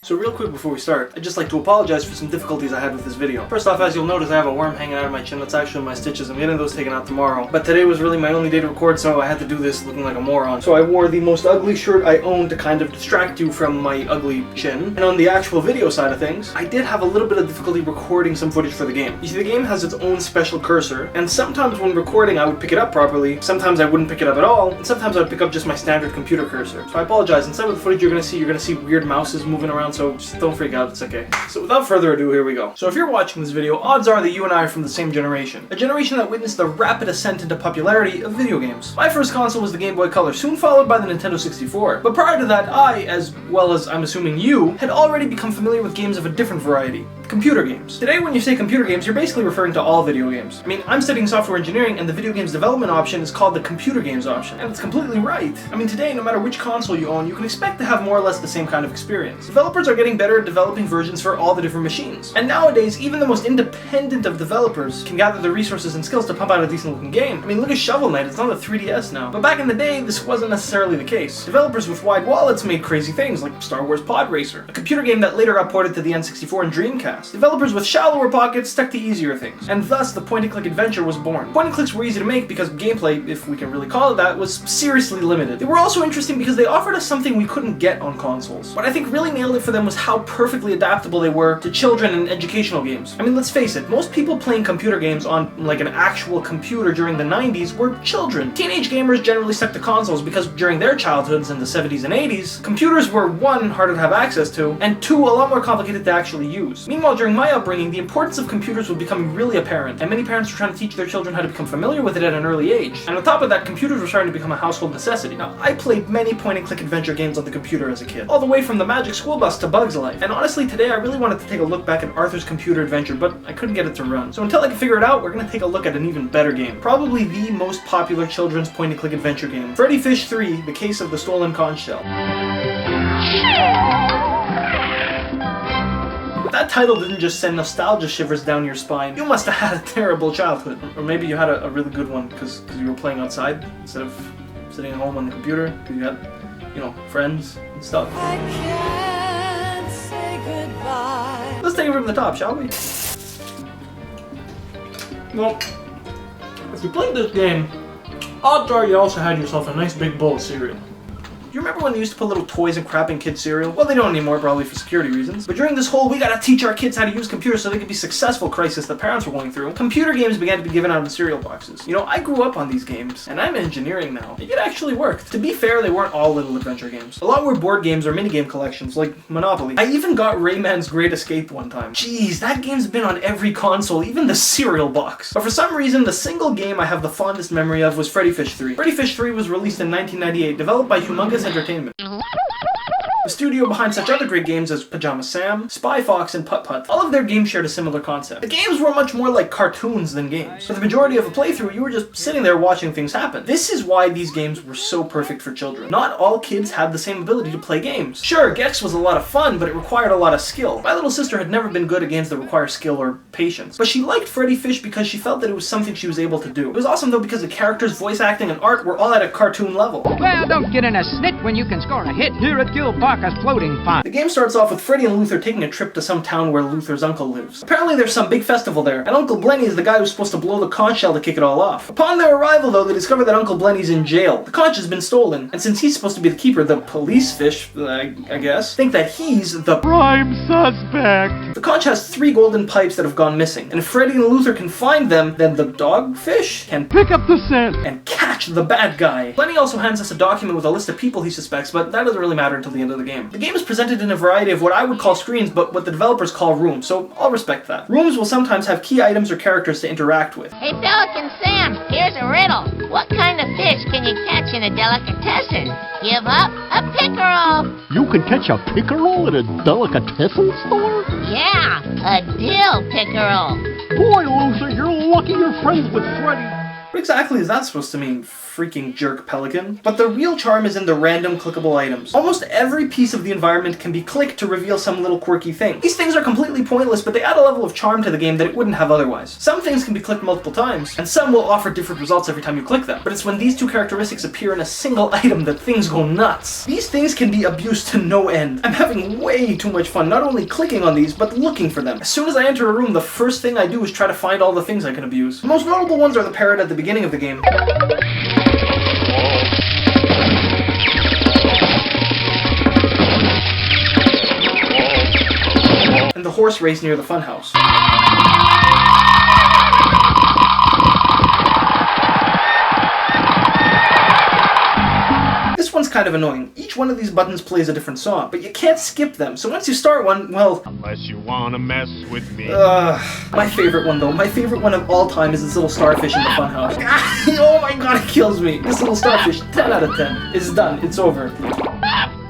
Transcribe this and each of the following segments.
So real quick before we start, I'd just like to apologize for some difficulties I had with this video. First off, as you'll notice, I have a worm hanging out of my chin. That's actually my stitches. I'm getting those taken out tomorrow. But today was really my only day to record, so I had to do this looking like a moron. So I wore the most ugly shirt I own to kind of distract you from my ugly chin. And on the actual video side of things, I did have a little bit of difficulty recording some footage for the game. You see, the game has its own special cursor, and sometimes when recording I would pick it up properly, sometimes I wouldn't pick it up at all, and sometimes I would pick up just my standard computer cursor. So I apologize. In some of the footage you're gonna see weird mouses moving around, so just don't freak out, it's okay. So without further ado, here we go. So if you're watching this video, odds are that you and I are from the same generation. A generation that witnessed the rapid ascent into popularity of video games. My first console was the Game Boy Color, soon followed by the Nintendo 64. But prior to that, I, as well as I'm assuming you, had already become familiar with games of a different variety. Computer games. Today when you say computer games, you're basically referring to all video games. I mean, I'm studying software engineering and the video games development option is called the computer games option. And it's completely right. I mean, today, no matter which console you own, you can expect to have more or less the same kind of experience. Developers are getting better at developing versions for all the different machines. And nowadays, even the most independent of developers can gather the resources and skills to pump out a decent looking game. I mean, look at Shovel Knight, it's on the 3DS now. But back in the day, this wasn't necessarily the case. Developers with wide wallets made crazy things like Star Wars Pod Racer, a computer game that later got ported to the N64 and Dreamcast. Developers with shallower pockets stuck to easier things, and thus the point-and-click adventure was born. Point-and-clicks were easy to make because gameplay, if we can really call it that, was seriously limited. They were also interesting because they offered us something we couldn't get on consoles. What I think really nailed it for them was how perfectly adaptable they were to children and educational games. I mean, let's face it, most people playing computer games on like an actual computer during the 90s were children. Teenage gamers generally stuck to consoles because during their childhoods in the 70s and 80s, computers were 1, harder to have access to, and 2, a lot more complicated to actually use. Meanwhile, during my upbringing, the importance of computers was becoming really apparent, and many parents were trying to teach their children how to become familiar with it at an early age. And on top of that, computers were starting to become a household necessity. Now, I played many point-and-click adventure games on the computer as a kid, all the way from the MAGIX school bus to Bug's Life. And honestly, today I really wanted to take a look back at Arthur's Computer Adventure, but I couldn't get it to run. So until I can figure it out, we're gonna take a look at an even better game. Probably the most popular children's point-and-click adventure game. Freddi Fish 3, The Case of the Stolen Conch Shell. If that title didn't just send nostalgia shivers down your spine, you must have had a terrible childhood. Or maybe you had a really good one because you were playing outside instead of sitting at home on the computer because you had, you know, friends and stuff. I can't say goodbye. Let's take it from the top, shall we? Well, if you played this game, odds are you also had yourself a nice big bowl of cereal. You remember when they used to put little toys and crap in kids' cereal? Well, they don't anymore, probably for security reasons. But during this whole we gotta teach our kids how to use computers so they can be successful crisis that parents were going through, computer games began to be given out in cereal boxes. You know, I grew up on these games, and I'm engineering now. It actually worked. To be fair, they weren't all little adventure games. A lot were board games or minigame collections, like Monopoly. I even got Rayman's Great Escape one time. Jeez, that game's been on every console, even the cereal box. But for some reason, the single game I have the fondest memory of was Freddi Fish 3. Freddi Fish 3 was released in 1998, developed by Humongous Entertainment, the studio behind such other great games as Pajama Sam, Spy Fox, and Putt Putt. All of their games shared a similar concept. The games were much more like cartoons than games. For the majority of a playthrough, you were just sitting there watching things happen. This is why these games were so perfect for children. Not all kids had the same ability to play games. Sure, Gex was a lot of fun, but it required a lot of skill. My little sister had never been good at games that require skill or patience, but she liked Freddi Fish because she felt that it was something she was able to do. It was awesome though because the characters, voice acting, and art were all at a cartoon level. Well, don't get in a snit when you can score a hit here at Gilbarca's Floating Pond. The game starts off with Freddy and Luther taking a trip to some town where Luther's uncle lives. Apparently there's some big festival there, and Uncle Blenny is the guy who's supposed to blow the conch shell to kick it all off. Upon their arrival though, they discover that Uncle Blenny's in jail. The conch has been stolen, and since he's supposed to be the keeper, the police fish, I guess, think that he's the prime suspect. The conch has 3 golden pipes that have gone missing, and if Freddy and Luther can find them, then the dogfish can pick up the scent and catch the bad guy. Blenny also hands us a document with a list of people he suspects, but that doesn't really matter until the end of the game. The game is presented in a variety of what I would call screens, but what the developers call rooms, so I'll respect that. Rooms will sometimes have key items or characters to interact with. Hey, Pelican Sam, here's a riddle. What kind of fish can you catch in a delicatessen? Give up a pickerel. You can catch a pickerel at a delicatessen store? Yeah, a dill pickerel. Boy, Luther, you're lucky you're friends with Freddy. What exactly is that supposed to mean? freaking jerk pelican. But the real charm is in the random clickable items. Almost every piece of the environment can be clicked to reveal some little quirky thing. These things are completely pointless, but they add a level of charm to the game that it wouldn't have otherwise. Some things can be clicked multiple times, and some will offer different results every time you click them. But it's when these two characteristics appear in a single item that things go nuts. These things can be abused to no end. I'm having way too much fun not only clicking on these, but looking for them. As soon as I enter a room, the first thing I do is try to find all the things I can abuse. The most notable ones are the parrot at the beginning of the game, and the horse race near the funhouse. This one's kind of annoying. Each one of these buttons plays a different song, but you can't skip them, so once you start one, well... Unless you wanna mess with me. My favorite one though, my favorite one of all time is this little starfish in the funhouse. Oh my god, it kills me. This little starfish, 10 out of 10. It's done, it's over.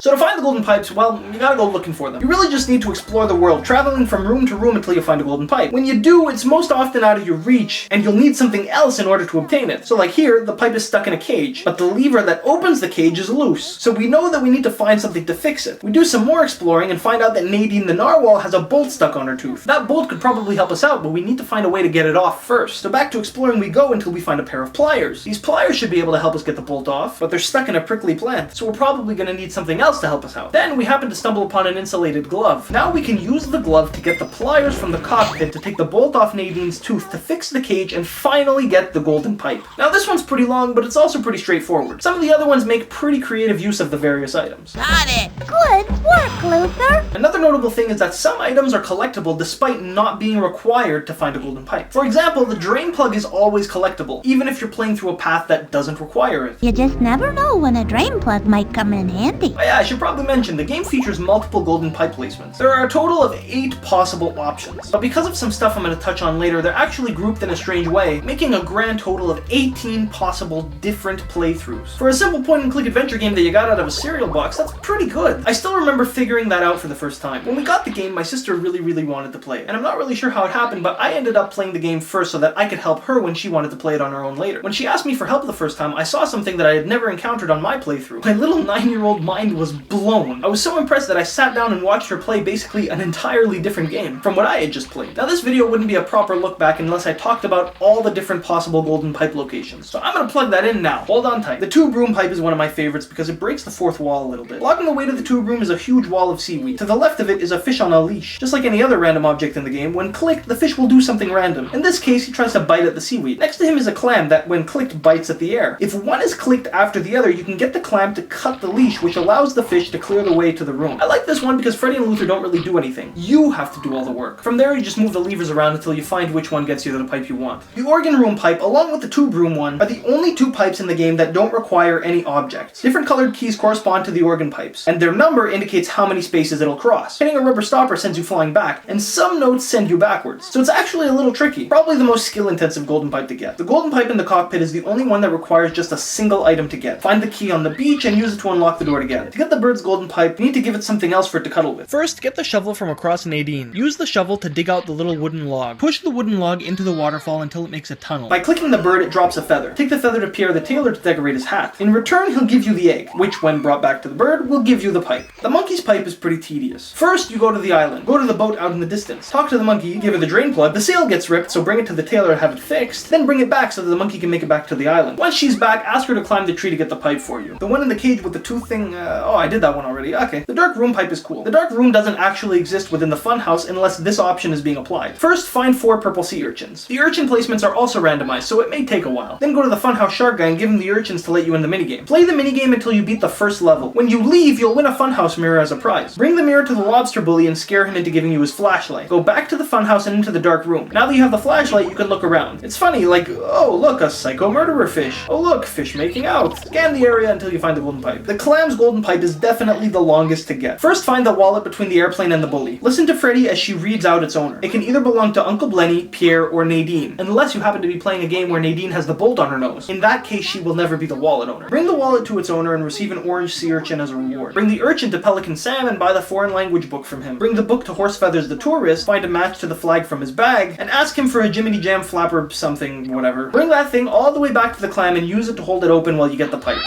So to find the golden pipes, well, you gotta go looking for them. You really just need to explore the world, traveling from room to room until you find a golden pipe. When you do, it's most often out of your reach, and you'll need something else in order to obtain it. So like here, the pipe is stuck in a cage, but the lever that opens the cage is loose. So we know that we need to find something to fix it. We do some more exploring and find out that Nadine the narwhal has a bolt stuck on her tooth. That bolt could probably help us out, but we need to find a way to get it off first. So back to exploring we go until we find a pair of pliers. These pliers should be able to help us get the bolt off, but they're stuck in a prickly plant, so we're probably gonna need something else to help us out. Then we happen to stumble upon an insulated glove. Now we can use the glove to get the pliers from the cockpit to take the bolt off Nadine's tooth to fix the cage and finally get the golden pipe. Now this one's pretty long, but it's also pretty straightforward. Some of the other ones make pretty creative use of the various items. Got it. Good work, Luther. Another notable thing is that some items are collectible despite not being required to find a golden pipe. For example, the drain plug is always collectible, even if you're playing through a path that doesn't require it. You just never know when a drain plug might come in handy. Oh yeah, I should probably mention, the game features multiple golden pipe placements. There are a total of 8 possible options, but because of some stuff I'm going to touch on later, they're actually grouped in a strange way, making a grand total of 18 possible different playthroughs. For a simple point-and-click adventure game that you got out of a cereal box, that's pretty good. I still remember figuring that out for the first time. When we got the game, my sister really wanted to play it, and I'm not really sure how it happened, but I ended up playing the game first so that I could help her when she wanted to play it on her own later. When she asked me for help the first time, I saw something that I had never encountered on my playthrough. My little 9-year-old mind was blown. I was so impressed that I sat down and watched her play basically an entirely different game from what I had just played. Now this video wouldn't be a proper look back unless I talked about all the different possible golden pipe locations. So I'm gonna plug that in now. Hold on tight. The tube room pipe is one of my favorites because it breaks the fourth wall a little bit. Blocking the way to the tube room is a huge wall of seaweed. To the left of it is a fish on a leash. Just like any other random object in the game, when clicked, the fish will do something random. In this case, he tries to bite at the seaweed. Next to him is a clam that, when clicked, bites at the air. If one is clicked after the other, you can get the clam to cut the leash, which allows the fish to clear the way to the room. I like this one because Freddi and Luther don't really do anything. You have to do all the work. From there, you just move the levers around until you find which one gets you to the pipe you want. The organ room pipe, along with the tube room one, are the only 2 pipes in the game that don't require any objects. Different colored keys correspond to the organ pipes, and their number indicates how many spaces it'll cross. Hitting a rubber stopper sends you flying back, and some notes send you backwards. So it's actually a little tricky. Probably the most skill-intensive golden pipe to get. The golden pipe in the cockpit is the only one that requires just a single item to get. Find the key on the beach and use it to unlock the door to get it. To get the bird's golden pipe, you need to give it something else for it to cuddle with. First, get the shovel from across Nadine. Use the shovel to dig out the little wooden log. Push the wooden log into the waterfall until it makes a tunnel. By clicking the bird, it drops a feather. Take the feather to Pierre the tailor to decorate his hat. In return, he'll give you the egg, which, when brought back to the bird, will give you the pipe. The monkey's pipe is pretty tedious. First, you go to the island. Go to the boat out in the distance. Talk to the monkey, give her the drain plug. The sail gets ripped, so bring it to the tailor and have it fixed. Then bring it back so that the monkey can make it back to the island. Once she's back, ask her to climb the tree to get the pipe for you. The one in the cage with the tooth thing, oh, I did that one already. Okay. The dark room pipe is cool. The dark room doesn't actually exist within the funhouse unless this option is being applied. First, find 4 purple sea urchins. The urchin placements are also randomized, so it may take a while. Then go to the funhouse shark guy and give him the urchins to let you in the minigame. Play the minigame until you beat the first level. When you leave, you'll win a funhouse mirror as a prize. Bring the mirror to the lobster bully and scare him into giving you his flashlight. Go back to the funhouse and into the dark room. Now that you have the flashlight, you can look around. It's funny, like, oh look, a psycho murderer fish. Oh look, fish making out. Scan the area until you find the golden pipe. The clam's golden pipe is definitely the longest to get. First, find the wallet between the airplane and the bully. Listen to Freddi as she reads out its owner. It can either belong to Uncle Blenny, Pierre, or Nadine, unless you happen to be playing a game where Nadine has the bolt on her nose. In that case, she will never be the wallet owner. Bring the wallet to its owner and receive an orange sea urchin as a reward. Bring the urchin to Pelican Sam and buy the foreign language book from him. Bring the book to Horsefeathers the tourist, find a match to the flag from his bag, and ask him for a Jiminy Jam flapper something, whatever. Bring that thing all the way back to the clam and use it to hold it open while you get the pipe.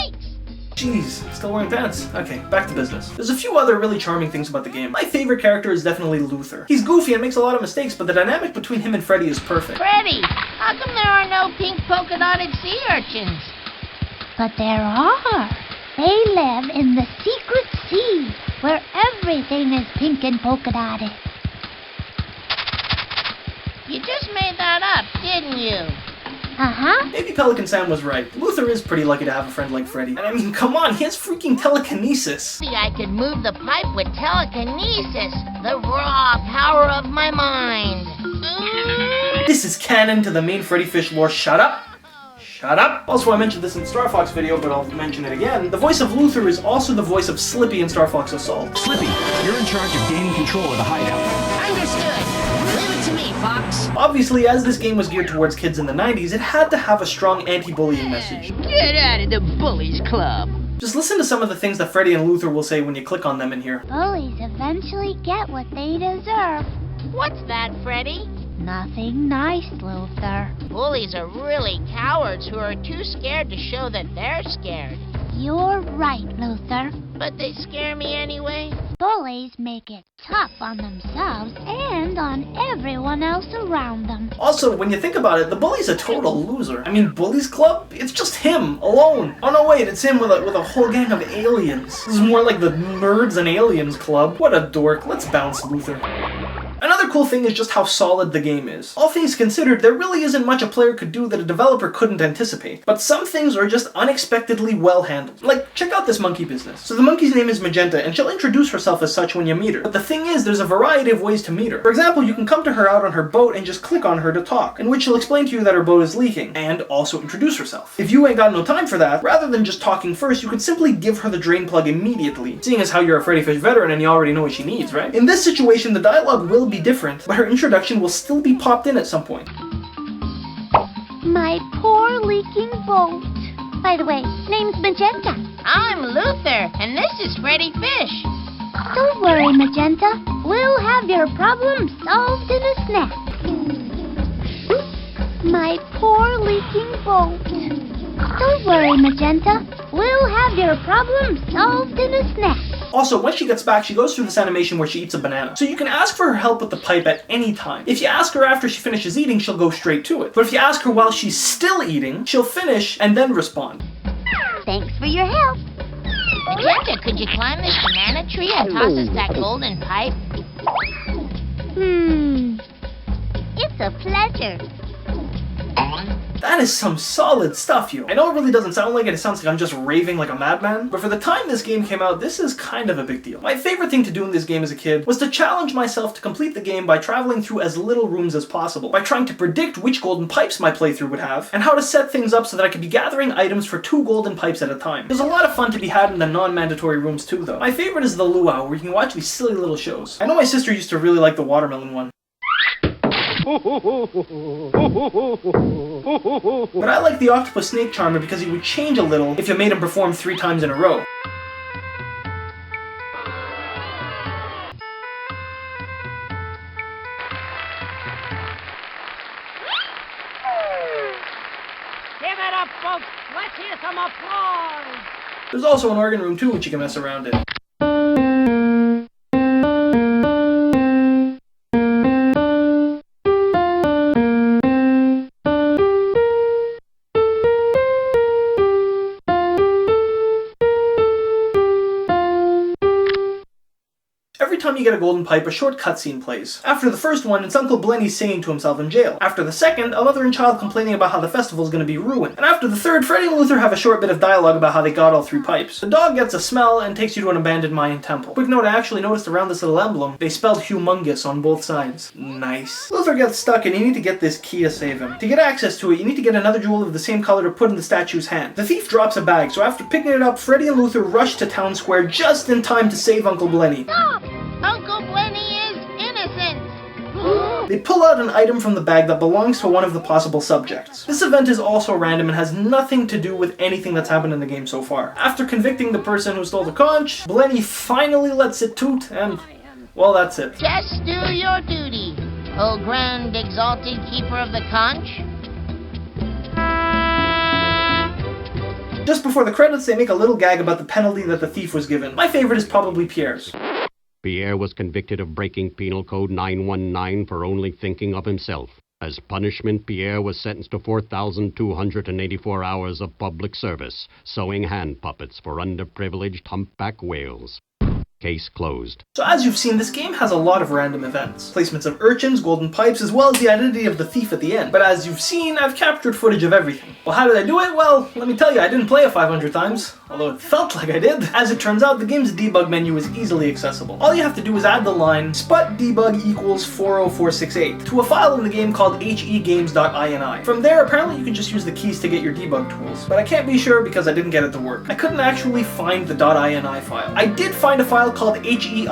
Jeez, still wearing pants. Okay, back to business. There's a few other really charming things about the game. My favorite character is definitely Luther. He's goofy and makes a lot of mistakes, but the dynamic between him and Freddi is perfect. Freddi, how come there are no pink polka-dotted sea urchins? But there are. They live in the secret sea, where everything is pink and polka-dotted. You just made that up, didn't you? Uh-huh. Maybe Pelican Sam was right. Luther is pretty lucky to have a friend like Freddi. And I mean, come on, he has freaking telekinesis. See, I could move the pipe with telekinesis, the raw power of my mind. This is canon to the main Freddi Fish lore. Shut up. Shut up! Also, I mentioned this in the StarFox video, but I'll mention it again. The voice of Luther is also the voice of Slippy in StarFox Assault. Slippy, you're in charge of gaining control of the hideout. Understood. Leave it to me, Fox. Obviously, as this game was geared towards kids in the 90s, it had to have a strong anti-bullying message. Get out of the bullies club. Just listen to some of the things that Freddi and Luther will say when you click on them in here. Bullies eventually get what they deserve. What's that, Freddi? Nothing nice, Luther. Bullies are really cowards who are too scared to show that they're scared. You're right, Luther. But they scare me anyway. Bullies make it tough on themselves and on everyone else around them. Also, when you think about it, the bully's a total loser. I mean, Bullies Club? It's just him, alone. Oh no, wait, it's him with a whole gang of aliens. This is more like the Nerds and Aliens Club. What a dork. Let's bounce, Luther. Another cool thing is just how solid the game is. All things considered, there really isn't much a player could do that a developer couldn't anticipate. But some things are just unexpectedly well handled. Like, check out this monkey business. So the monkey's name is Magenta, and she'll introduce herself as such when you meet her. But the thing is, there's a variety of ways to meet her. For example, you can come to her out on her boat and just click on her to talk, in which she'll explain to you that her boat is leaking, and also introduce herself. If you ain't got no time for that, rather than just talking first, you could simply give her the drain plug immediately, seeing as how you're a Freddi Fish veteran and you already know what she needs, right? In this situation, the dialogue will be different, but her introduction will still be popped in at some point. My poor leaking boat. By the way, name's Magenta. I'm Luther, and this is Freddi Fish. Don't worry, Magenta. We'll have your problem solved in a snap. My poor leaking boat. Don't worry, Magenta. We'll have your problem solved in a snap. Also, when she gets back, she goes through this animation where she eats a banana. So you can ask for her help with the pipe at any time. If you ask her after she finishes eating, she'll go straight to it. But if you ask her while she's still eating, she'll finish and then respond. Thanks for your help. Magenta, could you climb this banana tree and toss us that golden pipe? It's a pleasure. That is some solid stuff, yo. I know it really doesn't sound like it sounds like I'm just raving like a madman, but for the time this game came out, this is kind of a big deal. My favorite thing to do in this game as a kid was to challenge myself to complete the game by traveling through as little rooms as possible, by trying to predict which golden pipes my playthrough would have, and how to set things up so that I could be gathering items for 2 golden pipes at a time. There's a lot of fun to be had in the non-mandatory rooms too, though. My favorite is the luau, where you can watch these silly little shows. I know my sister used to really like the watermelon one. But I like the octopus snake charmer because he would change a little if you made him perform 3 times in a row. Give it up, folks. Let's hear some applause. There's also an organ room too, which you can mess around in. Every every time you get a golden pipe, a short cutscene plays. After the first one, it's Uncle Blenny singing to himself in jail. After the second, a mother and child complaining about how the festival is going to be ruined. And after the third, Freddi and Luther have a short bit of dialogue about how they got all 3 pipes. The dog gets a smell and takes you to an abandoned Mayan temple. Quick note, I actually noticed around this little emblem, they spelled humongous on both sides. Nice. Luther gets stuck and you need to get this key to save him. To get access to it, you need to get another jewel of the same color to put in the statue's hand. The thief drops a bag, so after picking it up, Freddi and Luther rush to town square just in time to save Uncle Blenny. Stop! Uncle Blenny is innocent! They pull out an item from the bag that belongs to one of the possible subjects. This event is also random and has nothing to do with anything that's happened in the game so far. After convicting the person who stole the conch, Blenny finally lets it toot and, well, that's it. Just do your duty, O grand exalted keeper of the conch. Just before the credits, they make a little gag about the penalty that the thief was given. My favorite is probably Pierre's. Pierre was convicted of breaking Penal Code 919 for only thinking of himself. As punishment, Pierre was sentenced to 4,284 hours of public service, sewing hand puppets for underprivileged humpback whales. Case closed. So as you've seen, this game has a lot of random events. Placements of urchins, golden pipes, as well as the identity of the thief at the end. But as you've seen, I've captured footage of everything. Well, how did I do it? Well, let me tell you, I didn't play it 500 times. Although it felt like I did. As it turns out, the game's debug menu is easily accessible. All you have to do is add the line sput_debug equals 40468 to a file in the game called hegames.ini. From there, apparently you can just use the keys to get your debug tools. But I can't be sure because I didn't get it to work. I couldn't actually find the .ini file. I did find a file called HEINI,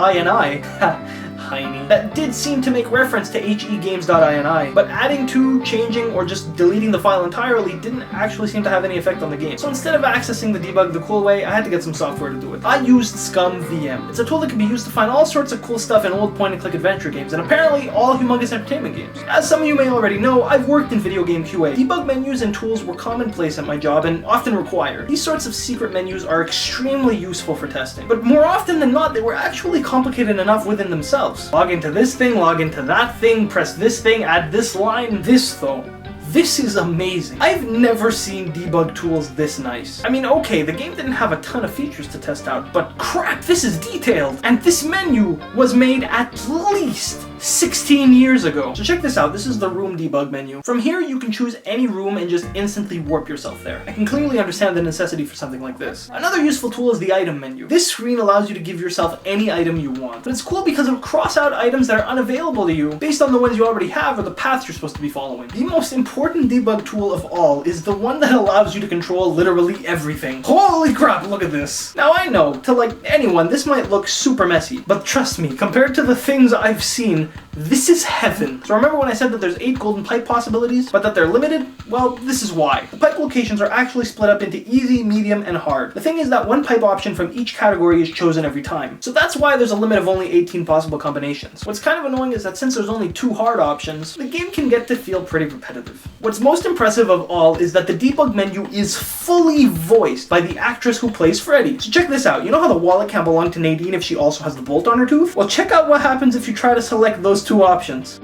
Heiny, that did seem to make reference to hegames.ini, but adding to, changing, or just deleting the file entirely didn't actually seem to have any effect on the game. So instead of accessing the debug the cool way, I had to get some software to do it. I used ScumVM. It's a tool that can be used to find all sorts of cool stuff in old point-and-click adventure games, and apparently all Humongous entertainment games. As some of you may already know, I've worked in video game QA. Debug menus and tools were commonplace at my job and often required. These sorts of secret menus are extremely useful for testing, but more often than not, they were actually complicated enough within themselves. Log into this thing, log into that thing, press this thing, add this line. This though, this is amazing. I've never seen debug tools this nice. I mean, okay, the game didn't have a ton of features to test out, but crap, this is detailed. And this menu was made at least 16 years ago. So check this out, this is the room debug menu. From here you can choose any room and just instantly warp yourself there. I can clearly understand the necessity for something like this. Another useful tool is the item menu. This screen allows you to give yourself any item you want, but it's cool because it'll cross out items that are unavailable to you based on the ones you already have or the path you're supposed to be following. The most important debug tool of all is the one that allows you to control literally everything. Holy crap, look at this. Now I know, to like anyone, this might look super messy, but trust me, compared to the things I've seen, this is heaven. So remember when I said that there's 8 golden pipe possibilities, but that they're limited? Well, this is why. The pipe locations are actually split up into easy, medium, and hard. The thing is that one pipe option from each category is chosen every time. So that's why there's a limit of only 18 possible combinations. What's kind of annoying is that since there's only 2 hard options, the game can get to feel pretty repetitive. What's most impressive of all is that the debug menu is fully voiced by the actress who plays Freddi. So check this out, you know how the wallet can belong to Nadine if she also has the bolt on her tooth? Well, check out what happens if you try to select those 2 options.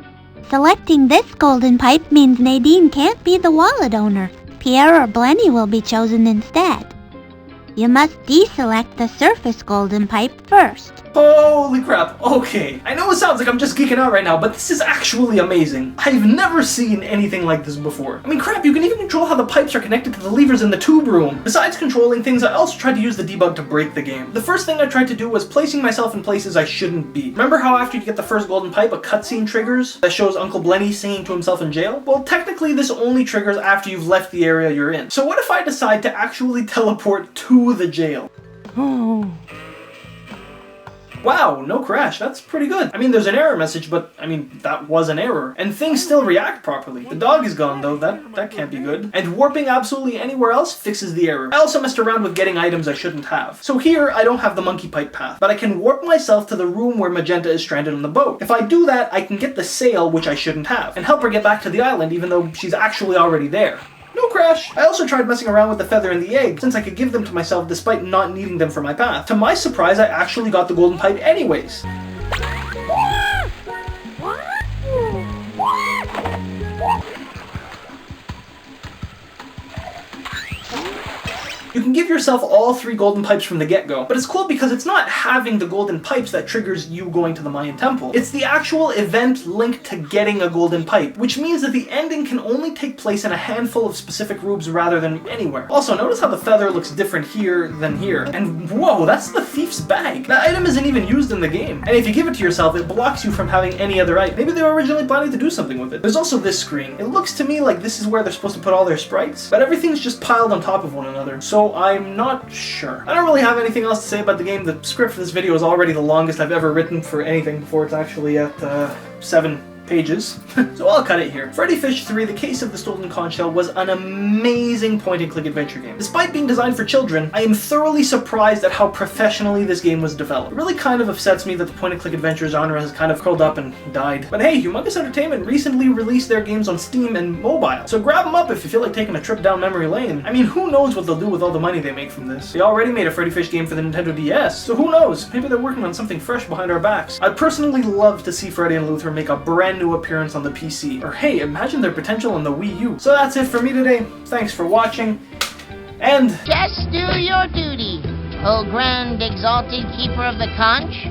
Selecting this golden pipe means Nadine can't be the wallet owner. Pierre or Blenny will be chosen instead. You must deselect the surface golden pipe first. Holy crap, okay. I know it sounds like I'm just geeking out right now, but this is actually amazing. I've never seen anything like this before. I mean, crap, you can even control how the pipes are connected to the levers in the tube room. Besides controlling things, I also tried to use the debug to break the game. The first thing I tried to do was placing myself in places I shouldn't be. Remember how after you get the first golden pipe, a cutscene triggers that shows Uncle Blenny singing to himself in jail? Well, technically this only triggers after you've left the area you're in. So what if I decide to actually teleport to the jail? Wow, no crash, that's pretty good. I mean, there's an error message, but I mean, that was an error. And things still react properly. The dog is gone though, that can't be good. And warping absolutely anywhere else fixes the error. I also messed around with getting items I shouldn't have. So here, I don't have the monkey pipe path, but I can warp myself to the room where Magenta is stranded on the boat. If I do that, I can get the sail, which I shouldn't have, and help her get back to the island even though she's actually already there. No crash! I also tried messing around with the feather and the egg, since I could give them to myself despite not needing them for my path. To my surprise, I actually got the golden pipe anyways. You can give yourself all 3 golden pipes from the get-go, but it's cool because it's not having the golden pipes that triggers you going to the Mayan temple. It's the actual event linked to getting a golden pipe, which means that the ending can only take place in a handful of specific rooms rather than anywhere. Also, notice how the feather looks different here than here. And whoa, that's the thief's bag. That item isn't even used in the game. And if you give it to yourself, it blocks you from having any other item. Maybe they were originally planning to do something with it. There's also this screen. It looks to me like this is where they're supposed to put all their sprites, but everything's just piled on top of one another, so I'm not sure. I don't really have anything else to say about the game. The script for this video is already the longest I've ever written for anything before it's actually at 7 pages. So I'll cut it here. Freddi Fish 3, The Case of the Stolen Conch Shell was an amazing point-and-click adventure game. Despite being designed for children, I am thoroughly surprised at how professionally this game was developed. It really kind of upsets me that the point-and-click adventure genre has kind of curled up and died. But hey, Humongous Entertainment recently released their games on Steam and mobile, so grab them up if you feel like taking a trip down memory lane. I mean, who knows what they'll do with all the money they make from this? They already made a Freddi Fish game for the Nintendo DS, so who knows? Maybe they're working on something fresh behind our backs. I'd personally love to see Freddi and Luther make a brand new appearance on the PC. Or hey, imagine their potential on the Wii U. So that's it for me today. Thanks for watching, and Just do your duty, O grand exalted keeper of the conch.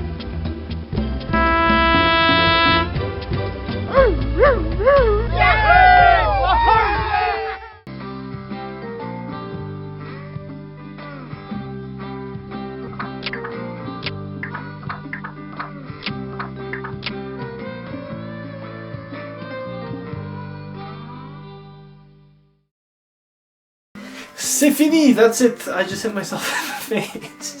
c'est fini, that's it. I just hit myself in the face.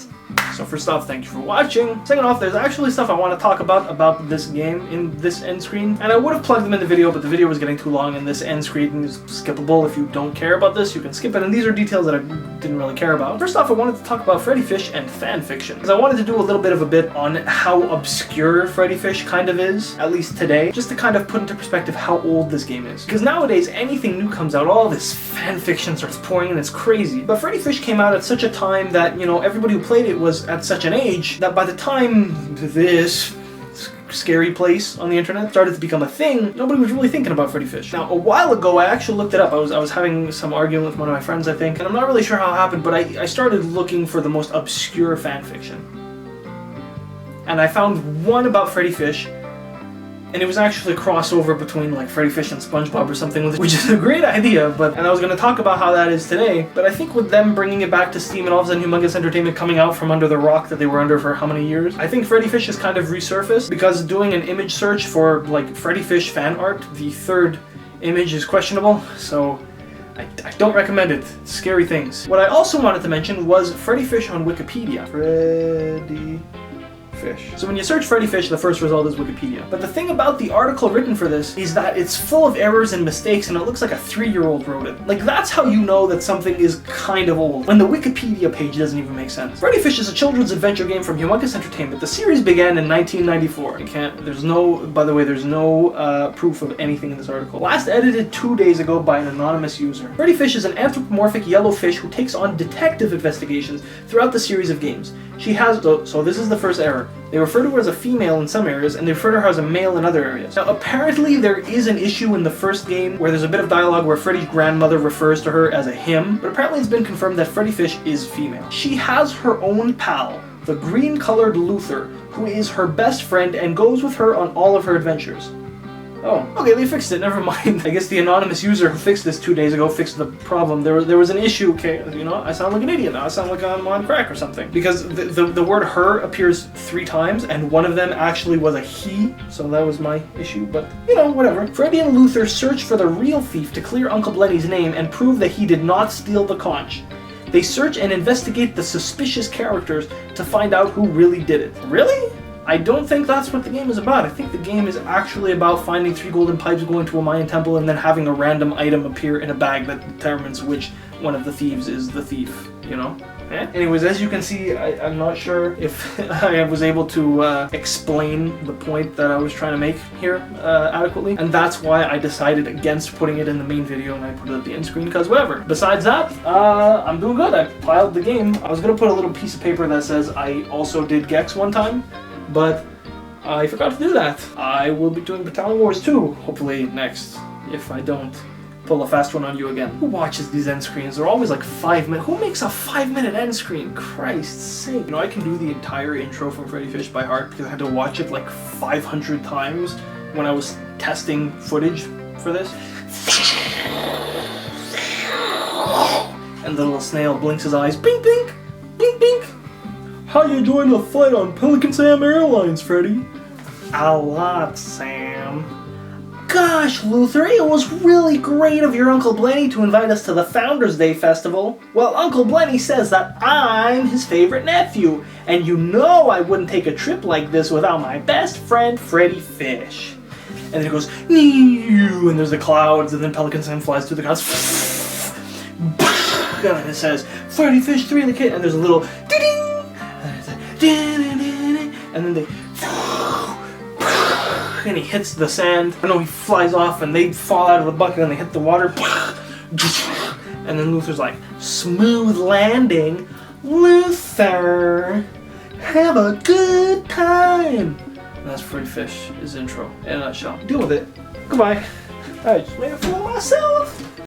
So first off, thank you for watching. Second off, there's actually stuff I want to talk about this game in this end screen. And I would have plugged them in the video, but the video was getting too long and this end screen is skippable. If you don't care about this, you can skip it. And these are details that I didn't really care about. First off, I wanted to talk about Freddi Fish and fan fiction, because I wanted to do a little bit of a bit on how obscure Freddi Fish kind of is, at least today, just to kind of put into perspective how old this game is. Because nowadays, anything new comes out, all this fan fiction starts pouring in, it's crazy. But Freddi Fish came out at such a time that, you know, everybody who played it was at such an age that by the time this scary place on the internet started to become a thing, nobody was really thinking about Freddi Fish. Now, a while ago, I actually looked it up. I was having some argument with one of my friends, I think, and I'm not really sure how it happened, but I started looking for the most obscure fan fiction. And I found one about Freddi Fish, and it was actually a crossover between like Freddi Fish and SpongeBob or something, which is a great idea, and I was going to talk about how that is today, but I think with them bringing it back to Steam and all of a sudden Humongous Entertainment coming out from under the rock that they were under for how many years, I think Freddi Fish has kind of resurfaced, because doing an image search for like Freddi Fish fan art, the third image is questionable, so I don't recommend it. It's scary things. What I also wanted to mention was Freddi Fish on Wikipedia. Freddi Fish. So when you search Freddi Fish, the first result is Wikipedia. But the thing about the article written for this is that it's full of errors and mistakes, and it looks like a 3-year-old wrote it. Like, that's how you know that something is kind of old, when the Wikipedia page doesn't even make sense. Freddi Fish is a children's adventure game from Humongous Entertainment. The series began in 1994. There's no proof of anything in this article. Last edited 2 days ago by an anonymous user. Freddi Fish is an anthropomorphic yellow fish who takes on detective investigations throughout the series of games. She has, so this is the first error. They refer to her as a female in some areas, and they refer to her as a male in other areas. Now, apparently there is an issue in the first game where there's a bit of dialogue where Freddi's grandmother refers to her as a him, but apparently it's been confirmed that Freddi Fish is female. She has her own pal, the green-colored Luther, who is her best friend and goes with her on all of her adventures. Oh, okay, they fixed it, never mind. I guess the anonymous user who fixed this 2 days ago fixed the problem. There was an issue, okay, you know, I sound like an idiot now, I sound like I'm on crack or something. Because the word her appears 3 times, and one of them actually was a he, so that was my issue, but, you know, whatever. Freddi and Luther search for the real thief to clear Uncle Blenny's name and prove that he did not steal the conch. They search and investigate the suspicious characters to find out who really did it. Really? I don't think that's what the game is about. I think the game is actually about finding 3 golden pipes, going to a Mayan temple, and then having a random item appear in a bag that determines which one of the thieves is the thief, you know? Eh? Anyways, as you can see, I'm not sure if I was able to explain the point that I was trying to make here adequately, and that's why I decided against putting it in the main video and I put it at the end screen, because whatever. Besides that, I'm doing good. I piled the game. I was going to put a little piece of paper that says I also did Gex one time, but I forgot to do that. I will be doing Battalion Wars 2, hopefully next, if I don't pull a fast one on you again. Who watches these end screens? They're always like 5 minutes. Who makes a 5-minute end screen? Christ's sake. You know, I can do the entire intro from Freddi Fish by heart because I had to watch it like 500 times when I was testing footage for this. And the little snail blinks his eyes. Bink, bink, bink, bink. How you enjoying the flight on Pelican Sam Airlines, Freddy? A lot, Sam. Gosh, Luther, it was really great of your Uncle Blenny to invite us to the Founders Day Festival. Well, Uncle Blenny says that I'm his favorite nephew, and you know I wouldn't take a trip like this without my best friend, Freddi Fish. And then it goes, "Nee," and there's the clouds, and then Pelican Sam flies through the clouds. And it says, Freddi Fish 3 the kid, and there's a little ding, and then they, and he hits the sand. I know he flies off, and they fall out of the bucket, and they hit the water. And then Luther's like, "Smooth landing, Luther. Have a good time." And that's Freddi Fish, his intro in a nutshell. Deal with it. Goodbye. I just made a fool of myself.